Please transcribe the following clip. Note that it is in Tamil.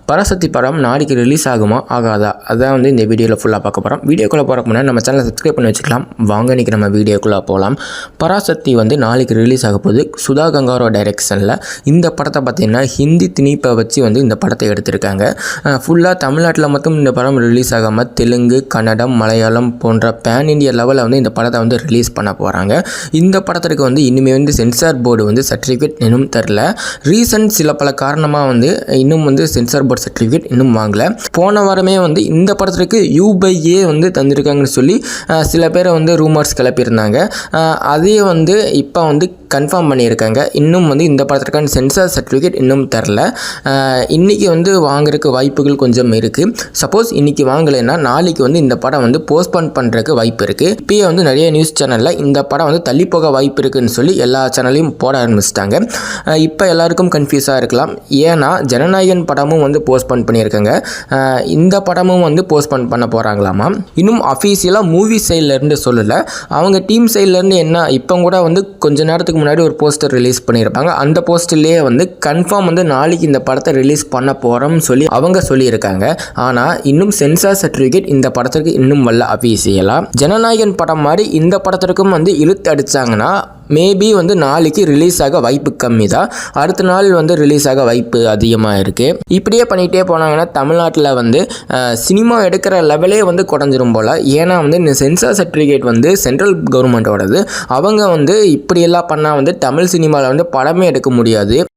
பராசக்தி படம் நாளைக்கு ரிலீஸ் ஆகுமா ஆகாதா அதான் வந்து இந்த வீடியோவில் ஃபுல்லாக பார்க்க போகிறோம். வீடியோக்குள்ளே போகிறக்கு முன்னாடி நம்ம சேனலை சப்ஸ்கிரைப் பண்ணி வச்சுக்கலாம். வாங்க இன்றைக்கி நம்ம வீடியோக்குள்ளே போகலாம். பராசக்தி வந்து நாளைக்கு ரிலீஸ் ஆக போகுது. சுதா கங்காரோ டைரெக்ஷனில் இந்த படத்தை பார்த்திங்கன்னா ஹிந்தி திணிப்பை வச்சு வந்து இந்த படத்தை எடுத்திருக்காங்க. ஃபுல்லாக தமிழ்நாட்டில் மட்டும் இந்த படம் ரிலீஸ் ஆகாமல் தெலுங்கு, கன்னடம், மலையாளம் போன்ற பேன் இண்டியா லெவலில் வந்து இந்த படத்தை வந்து ரிலீஸ் பண்ண போகிறாங்க. இந்த படத்திற்கு வந்து இனிமேல் வந்து சென்சார் போர்டு வந்து சர்டிஃபிகேட் இன்னும் தரல. ரீசன்ட் சில பல காரணமாக வந்து இன்னும் வந்து சென்சார் போர்டு சர்டிஃபிகேட் இன்னும் வாங்கலை. போன வாரமே வந்து இந்த படத்திற்கு U/A வந்து தந்திருக்காங்கன்னு சொல்லி சில பேரை வந்து ரூமர்ஸ் கிளப்பியிருந்தாங்க. அதே வந்து இப்போ வந்து கன்ஃபார்ம் பண்ணியிருக்காங்க. இன்னும் வந்து இந்த படத்திற்கான சென்சார் சர்டிஃபிகேட் இன்னும் தரல. இன்றைக்கி வந்து வாங்குறதுக்கு வாய்ப்புகள் கொஞ்சம் இருக்குது. சப்போஸ் இன்றைக்கி வாங்கலைன்னா நாளைக்கு வந்து இந்த படம் வந்து போஸ்ட்போன் பண்ணுறதுக்கு வாய்ப்பு இருக்குது. இப்போயே வந்து நிறைய நியூஸ் சேனலில் இந்த படம் வந்து தள்ளி போக வாய்ப்பு இருக்குதுன்னு சொல்லி எல்லா சேனல்லையும் போட ஆரம்பிச்சிட்டாங்க. இப்போ எல்லாருக்கும் கன்ஃபியூஸாக இருக்கலாம். ஏன்னா ஜனநாயகன் படமும் வந்து போஸ்ட்போன் பண்ணியிருக்காங்க. இந்த படமும் வந்து போஸ்ட்போன் பண்ண போகிறாங்களாமா. இன்னும் அஃபீஷியலாக மூவி சைட்லேருந்து சொல்லலை. அவங்க டீம் சைட்லேருந்து என்ன இப்போ கூட வந்து கொஞ்ச நேரத்துக்கு முன்னாடி ஒரு போஸ்டர் ரிலீஸ் பண்ணியிருப்பாங்க. அந்த போஸ்டர்லேயே வந்து கன்ஃபார்ம் வந்து நாளைக்கு இந்த படத்தை ரிலீஸ் பண்ண போகிறோம்னு சொல்லி அவங்க சொல்லியிருக்காங்க. ஆனால் இன்னும் சென்சார் சர்டிஃபிகேட் இந்த படத்திற்கு இன்னும் வரல அஃபீஷியலாக. ஜனநாயகன் படம் மாதிரி இந்த படத்திற்கும் வந்து இழுத்து அடித்தாங்கன்னா மேபி வந்து நாளைக்கு ரிலீஸ் ஆக வாய்ப்பு கம்மி தான். அடுத்த நாள் வந்து ரிலீஸ் ஆக வாய்ப்பு அதிகமாக இருக்குது. இப்படியே பண்ணிகிட்டே போனாங்கன்னா தமிழ்நாட்டில் வந்து சினிமா எடுக்கிற லெவலே வந்து குறைஞ்சிரும் போல். ஏன்னா வந்து இந்த சென்சார் சர்டிஃபிகேட் வந்து சென்ட்ரல் கவர்மெண்ட்டோடது. அவங்க வந்து இப்படியெல்லாம் பண்ணால் வந்து தமிழ் சினிமாவில் வந்து படமே எடுக்க முடியாது.